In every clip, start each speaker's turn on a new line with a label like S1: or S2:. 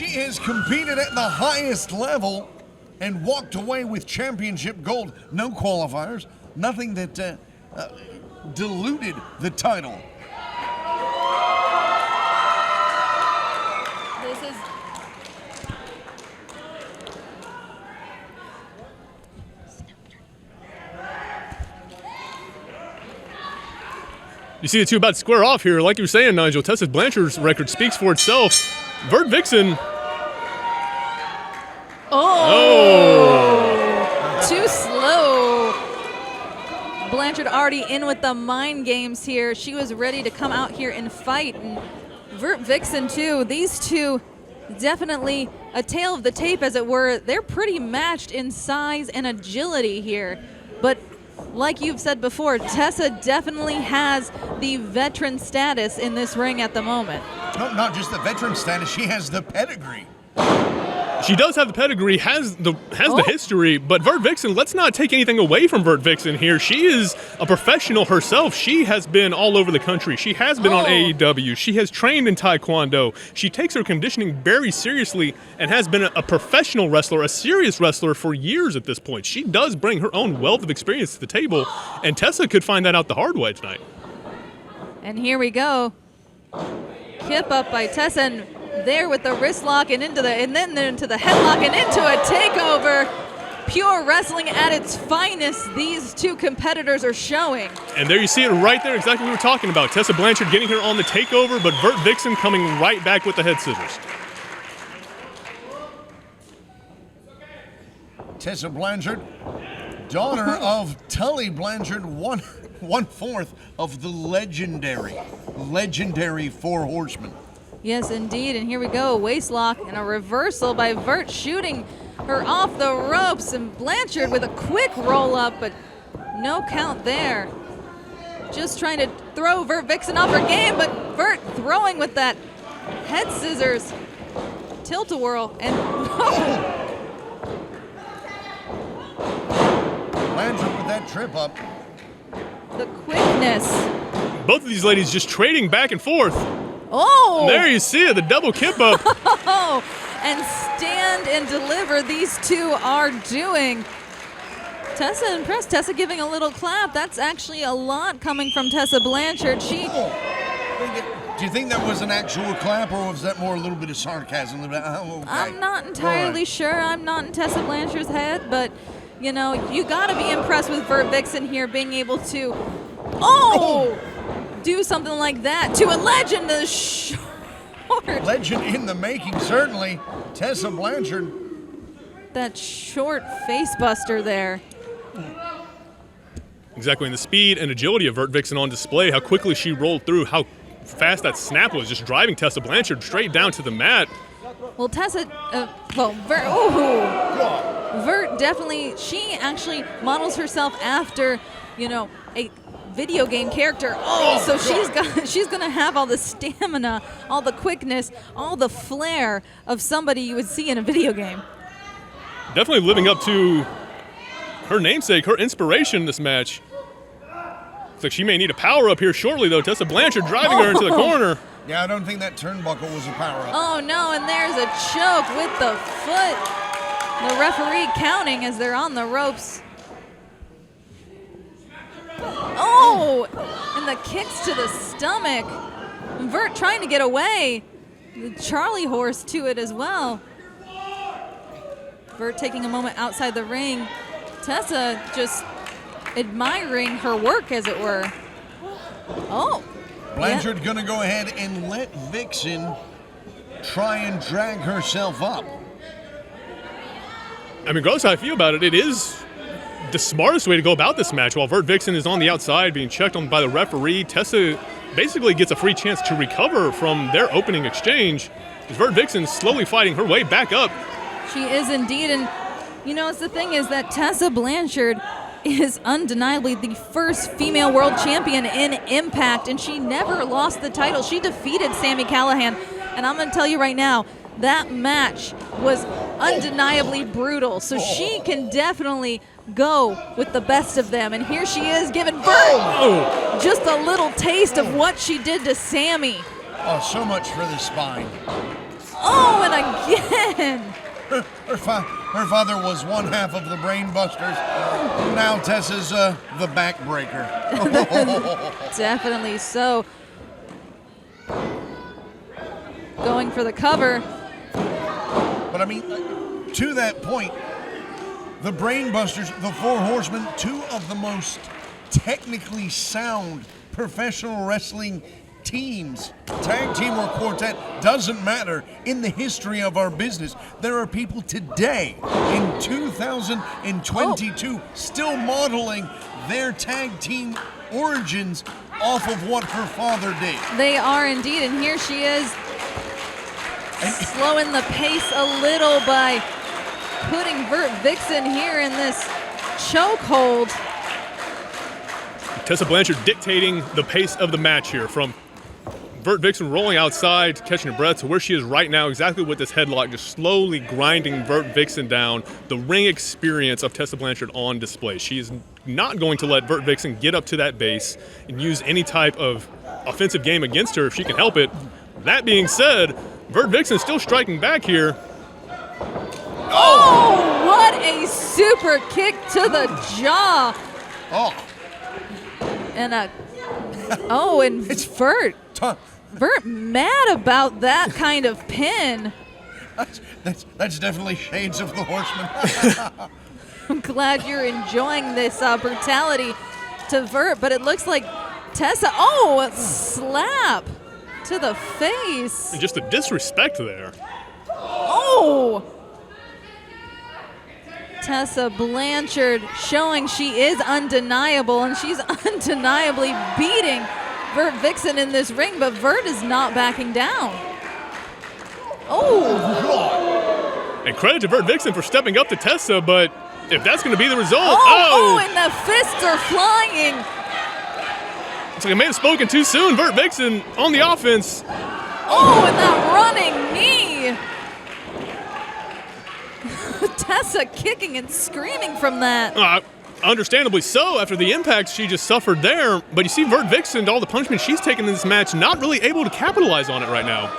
S1: She has competed at the highest level and walked away with championship gold. No qualifiers, nothing that diluted the title.
S2: This is...
S3: You see the two about to square off here. Like you were saying, Nigel, Tessa Blanchard's record speaks for itself. VertVixen.
S2: Oh! Too slow. Blanchard already in with the mind games here. She was ready to come out here and fight. And VertVixen too. These two definitely a tale of the tape, as it were. They're pretty matched in size and agility here. But like you've said before, Tessa definitely has the veteran status in this ring at the moment.
S1: No, not just the veteran status, she has the pedigree.
S3: She does have the pedigree, has the history, but VertVixen, let's not take anything away from VertVixen here. She is a professional herself. She has been all over the country. She has been on AEW. She has trained in Taekwondo. She takes her conditioning very seriously and has been a professional wrestler, a serious wrestler for years at this point. She does bring her own wealth of experience to the table, and Tessa could find that out the hard way tonight.
S2: And here we go. Kip up by Tessa, and there with the wrist lock and then into the headlock and into a takeover. Pure wrestling at its finest, these two competitors are showing.
S3: And there you see it right there, exactly what we were talking about. Tessa Blanchard getting her on the takeover, but VertVixen coming right back with the head scissors.
S1: Tessa Blanchard, daughter of Tully Blanchard, one-fourth of the legendary Four Horsemen.
S2: Yes, indeed, and here we go, a waist lock and a reversal by Vert, shooting her off the ropes, and Blanchard with a quick roll-up, but no count there. Just trying to throw VertVixen off her game, but Vert throwing with that head scissors, tilt-a-whirl, and
S1: Blanchard with that trip up.
S2: The quickness.
S3: Both of these ladies just trading back and forth.
S2: Oh!
S3: There you see it, the double kip up.
S2: Oh, and stand and deliver these two are doing. Tessa impressed. Tessa giving a little clap. That's actually a lot coming from Tessa Blanchard.
S1: Do you think that was an actual clap, or was that more a little bit of sarcasm? Okay.
S2: I'm not entirely sure. I'm not in Tessa Blanchard's head, but you know, you got to be impressed with VertVixen here, being able to do something like that to a legend. The short
S1: legend in the making, certainly. Tessa Blanchard.
S2: That short face buster there.
S3: Exactly, and the speed and agility of VertVixen on display, how quickly she rolled through, how fast that snap was, just driving Tessa Blanchard straight down to the mat.
S2: Well, Tessa, Vert definitely, she actually models herself after, you know, a video game character. So she's gonna have all the stamina, all the quickness, all the flair of somebody you would see in a video game.
S3: Definitely living up to her namesake, her inspiration in this match. Looks like she may need a power up here shortly, though. Tessa Blanchard driving her into the corner.
S1: Yeah, I don't think that turnbuckle was a power up.
S2: Oh no, and there's a choke with the foot. The referee counting as they're on the ropes. Oh, and the kicks to the stomach. Vert trying to get away. The Charlie horse to it as well. Vert taking a moment outside the ring. Tessa just admiring her work, as it were. Oh.
S1: Blanchard gonna go ahead and let Vixen try and drag herself up.
S3: I mean, regardless how I feel about it, it is the smartest way to go about this match. While VertVixen is on the outside being checked on by the referee, Tessa basically gets a free chance to recover from their opening exchange. VertVixen slowly fighting her way back up.
S2: She is indeed, and you know, it's the thing is that Tessa Blanchard is undeniably the first female world champion in Impact, and she never lost the title. She defeated Sami Callihan, and I'm going to tell you right now, that match was undeniably brutal, so she can definitely go with the best of them. And here she is giving Vert just a little taste of what she did to Sami.
S1: Oh, so much for the spine.
S2: Oh, and again.
S1: Her father was one half of the Brain Busters. Now Tessa's the backbreaker.
S2: Definitely so. Going for the cover.
S1: But I mean, to that point, the Brain Busters, the Four Horsemen, two of the most technically sound professional wrestling teams, tag team or quartet, doesn't matter, in the history of our business. There are people today in 2022 still modeling their tag team origins off of what her father did.
S2: They are indeed, and here she is slowing the pace a little by putting VertVixen here in this chokehold.
S3: Tessa Blanchard dictating the pace of the match here, from VertVixen rolling outside, catching her breath, to where she is right now, exactly with this headlock, just slowly grinding VertVixen down. The ring experience of Tessa Blanchard on display. She is not going to let VertVixen get up to that base and use any type of offensive game against her if she can help it. That being said, VertVixen still striking back here.
S2: Oh, what a super kick to the jaw.
S1: Oh.
S2: And it's Vert. Vert mad about that kind of pin.
S1: That's definitely shades of the Horseman.
S2: I'm glad you're enjoying this brutality to Vert, but it looks like Tessa, a slap to the face.
S3: And just the disrespect there.
S2: Oh! Tessa Blanchard showing she is undeniable, and she's undeniably beating VertVixen in this ring, but Vert is not backing down. Oh!
S3: And credit to VertVixen for stepping up to Tessa, but if that's going to be the result,
S2: and the fists are flying.
S3: It's like I may have spoken too soon. VertVixen on the offense.
S2: Oh, and that running knee. Tessa kicking and screaming from that.
S3: Understandably so, after the impact she just suffered there. But you see VertVixen, all the punishment she's taken in this match, not really able to capitalize on it right now.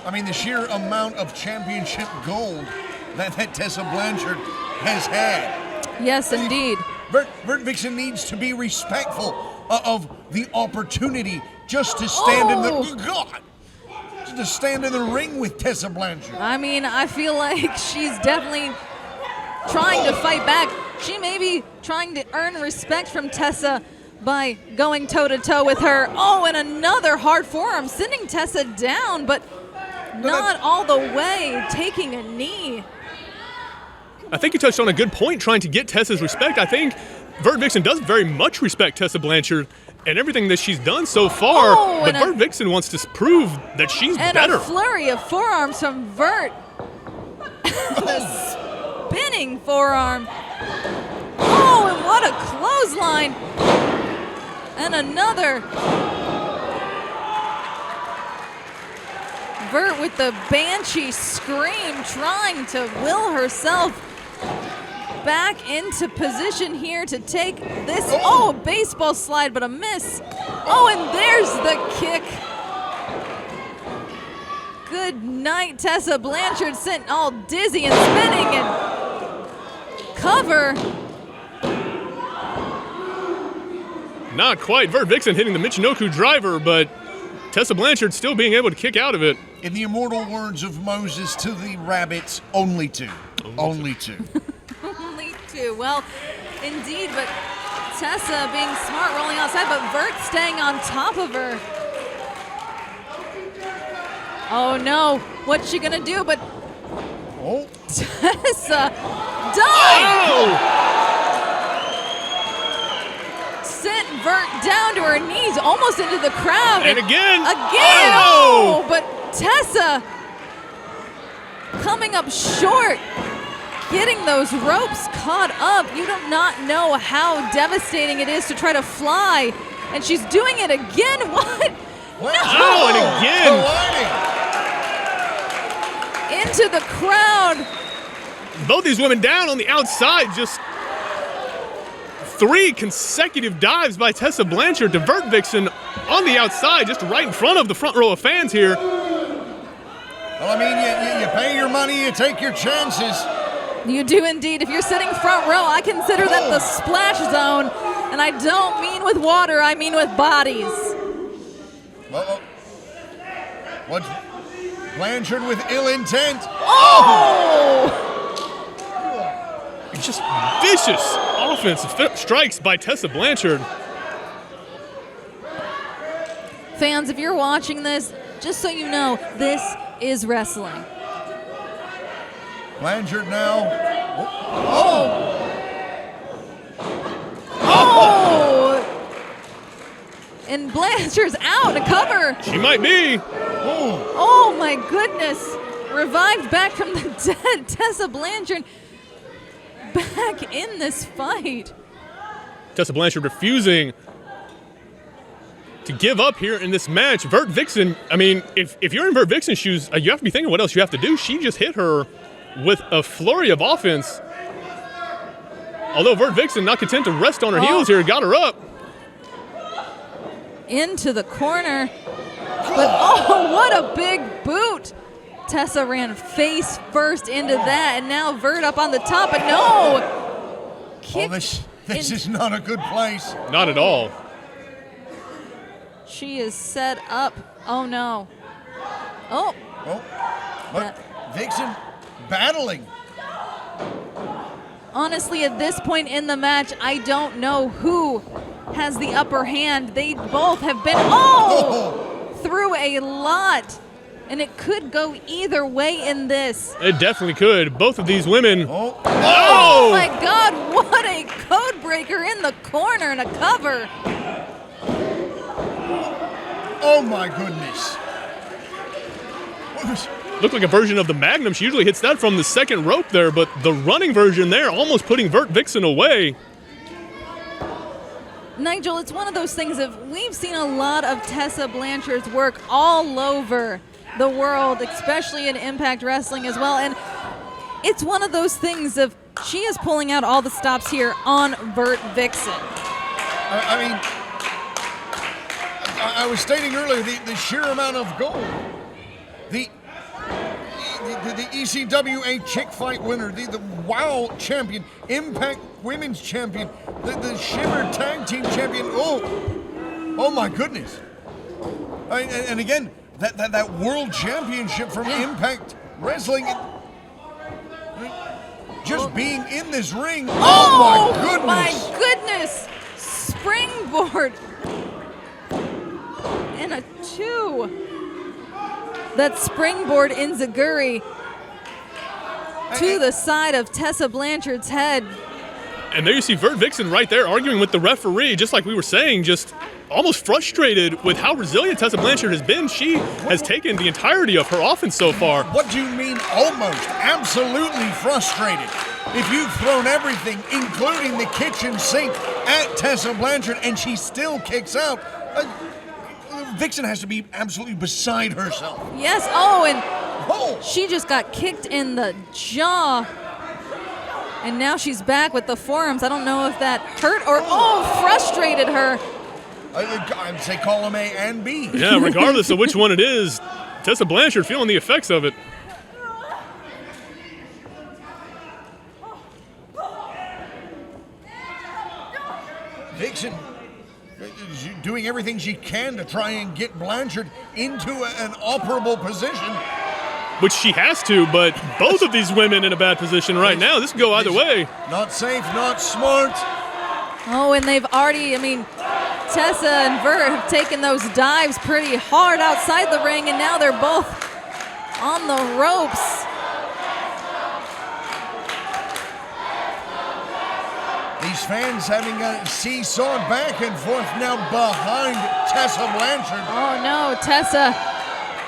S1: I mean, the sheer amount of championship gold that Tessa Blanchard has had.
S2: Yes, indeed.
S1: VertVixen needs to be respectful of the opportunity just to stand to stand in the ring with Tessa Blanchard.
S2: I mean, I feel like she's definitely trying to fight back. She may be trying to earn respect from Tessa by going toe-to-toe with her. Oh, and another hard forearm, sending Tessa down, but not all the way, taking a knee.
S3: I think you touched on a good point, trying to get Tessa's respect. I think VertVixen does very much respect Tessa Blanchard and everything that she's done so far, but VertVixen wants to prove that she's better.
S2: And a flurry of forearms from Vert. The spinning forearm. Oh, and what a clothesline. And another. Vert with the banshee scream, trying to will herself back into position here to take this. Oh, baseball slide, but a miss. Oh, and there's the kick. Good night, Tessa Blanchard, sent all dizzy and spinning, and cover.
S3: Not quite. VertVixen hitting the Michinoku driver, but Tessa Blanchard still being able to kick out of it.
S1: In the immortal words of Moses to the rabbits, only two. Only two.
S2: Only two. Well, indeed, but Tessa being smart, rolling outside, but Vert staying on top of her. Oh no, what's she gonna do? But Tessa dive! Sent Vert down to her knees, almost into the crowd.
S3: And again!
S2: Oh, but Tessa coming up short, getting those ropes caught up. You do not know how devastating it is to try to fly. And she's doing it again. What?
S1: Wow.
S2: No!
S3: And again!
S2: Into the crowd.
S3: Both these women down on the outside, just 3 consecutive dives by Tessa Blanchard to VertVixen on the outside, just right in front of the front row of fans here.
S1: Well, I mean, you pay your money, you take your chances.
S2: You do indeed. If you're sitting front row, I consider that the splash zone. And I don't mean with water, I mean with bodies.
S1: What's Blanchard with ill intent?
S2: Oh!
S3: Just vicious offensive strikes by Tessa Blanchard.
S2: Fans, if you're watching this, just so you know, this is wrestling.
S1: Blanchard now.
S2: Oh! And Blanchard's out to cover.
S3: She might be.
S2: Oh my goodness. Revived back from the dead. Tessa Blanchard back in this fight.
S3: Tessa Blanchard refusing to give up here in this match. VertVixen, I mean, if you're in VertVixen's shoes, you have to be thinking what else you have to do. She just hit her with a flurry of offense. Although VertVixen not content to rest on her heels here, got her up.
S2: Into the corner. But oh, what a big boot. Tessa ran face first into that, and now Vert up on the top, but no!
S1: This is not a good place.
S3: Not at all.
S2: She is set up. Oh no. Oh.
S1: But Vixen battling.
S2: Honestly, at this point in the match, I don't know who has the upper hand. They both have been through a lot. And it could go either way in this.
S3: It definitely could. Both of these women.
S2: Oh my God, what a code breaker in the corner and a cover.
S1: Oh my goodness.
S3: Looked like a version of the Magnum. She usually hits that from the second rope there, but the running version there almost putting VertVixen away.
S2: Nigel, it's one of those things of we've seen a lot of Tessa Blanchard's work all over the world, especially in Impact Wrestling as well. And it's one of those things of she is pulling out all the stops here on VertVixen.
S1: I mean, I was stating earlier the sheer amount of gold. The ECWA chick fight winner, the WOW champion, Impact Women's champion, the Shimmer Tag Team champion. Oh my goodness. And again, that world championship from Impact Wrestling. Just being in this ring. Oh my goodness.
S2: My goodness. Springboard. And a 2. That springboard enziguri to the side of Tessa Blanchard's head.
S3: And there you see VertVixen right there arguing with the referee, just like we were saying, just almost frustrated with how resilient Tessa Blanchard has been. She has taken the entirety of her offense so far.
S1: What do you mean almost? Absolutely frustrated. If you've thrown everything, including the kitchen sink, at Tessa Blanchard and she still kicks out, Vixen has to be absolutely beside herself.
S2: Yes, and she just got kicked in the jaw. And now she's back with the forearms. I don't know if that hurt or, frustrated her.
S1: I'd say call them A and B.
S3: Yeah, regardless of which one it is, Tessa Blanchard feeling the effects of it.
S1: Vixen doing everything she can to try and get Blanchard into an operable position.
S3: Which she has to, but both of these women in a bad position right now. This could go either way.
S1: Not safe, not smart.
S2: Oh, and they've already, Tessa and Vert have taken those dives pretty hard outside the ring, and now they're both on the ropes.
S1: These fans having a seesaw back and forth now behind Tessa Blanchard.
S2: Oh no,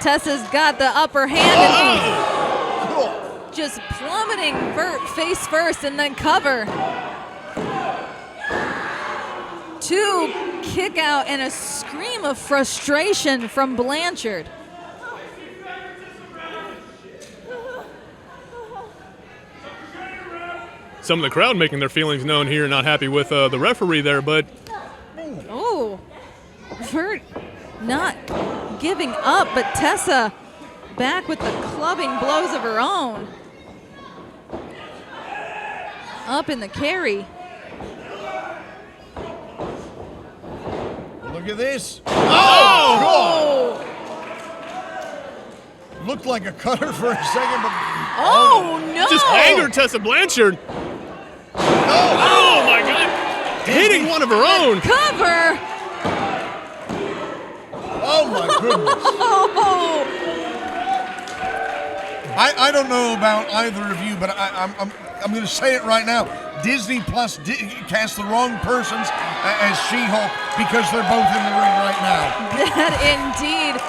S2: Tessa's got the upper hand and just plummeting Vert face first and then cover. 2 kick out and a scream of frustration from Blanchard.
S3: some of the crowd making their feelings known here, not happy with the referee there, but
S2: Oh, Vert not giving up, but Tessa back with the clubbing blows of her own. Up in the carry.
S1: Look at this.
S3: oh!
S1: Looked like a cutter for a second, but
S2: Oh, no!
S3: Just angered Tessa Blanchard. Oh my God! Hitting one of her own.
S2: Cover!
S1: oh my goodness.
S2: Oh!
S1: I don't know about either of you, but I'm going to say it right now. Disney Plus cast the wrong persons as She-Hulk because they're both in the ring right now.
S2: That indeed.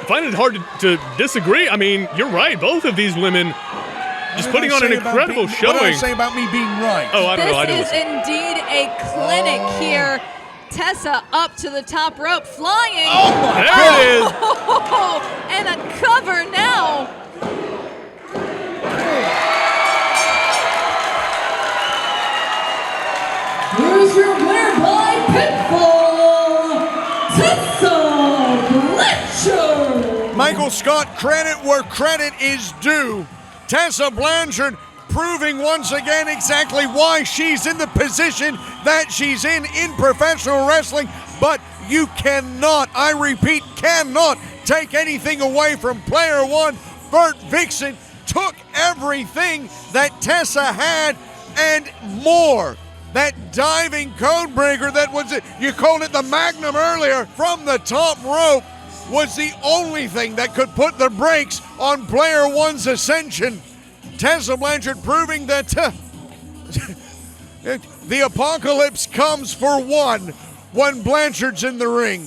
S3: I find it hard to disagree. I mean, you're right. Both of these women just putting on an incredible showing.
S1: What did I say about me being right?
S3: Oh, I don't know.
S2: This is indeed a clinic here. Tessa up to the top rope, flying.
S1: Oh my
S3: There
S1: God.
S3: it is.
S2: Oh, and a cover now.
S4: Here's your winner by pinfall, Tessa Blanchard.
S1: Michael Scott, credit where credit is due. Tessa Blanchard proving once again exactly why she's in the position that she's in professional wrestling. But you cannot, I repeat, cannot take anything away from player one. VertVixen took everything that Tessa had and more. That diving codebreaker that was, you called it the Magnum earlier, from the top rope was the only thing that could put the brakes on player one's ascension. Tessa Blanchard proving that the apocalypse comes for one when Blanchard's in the ring.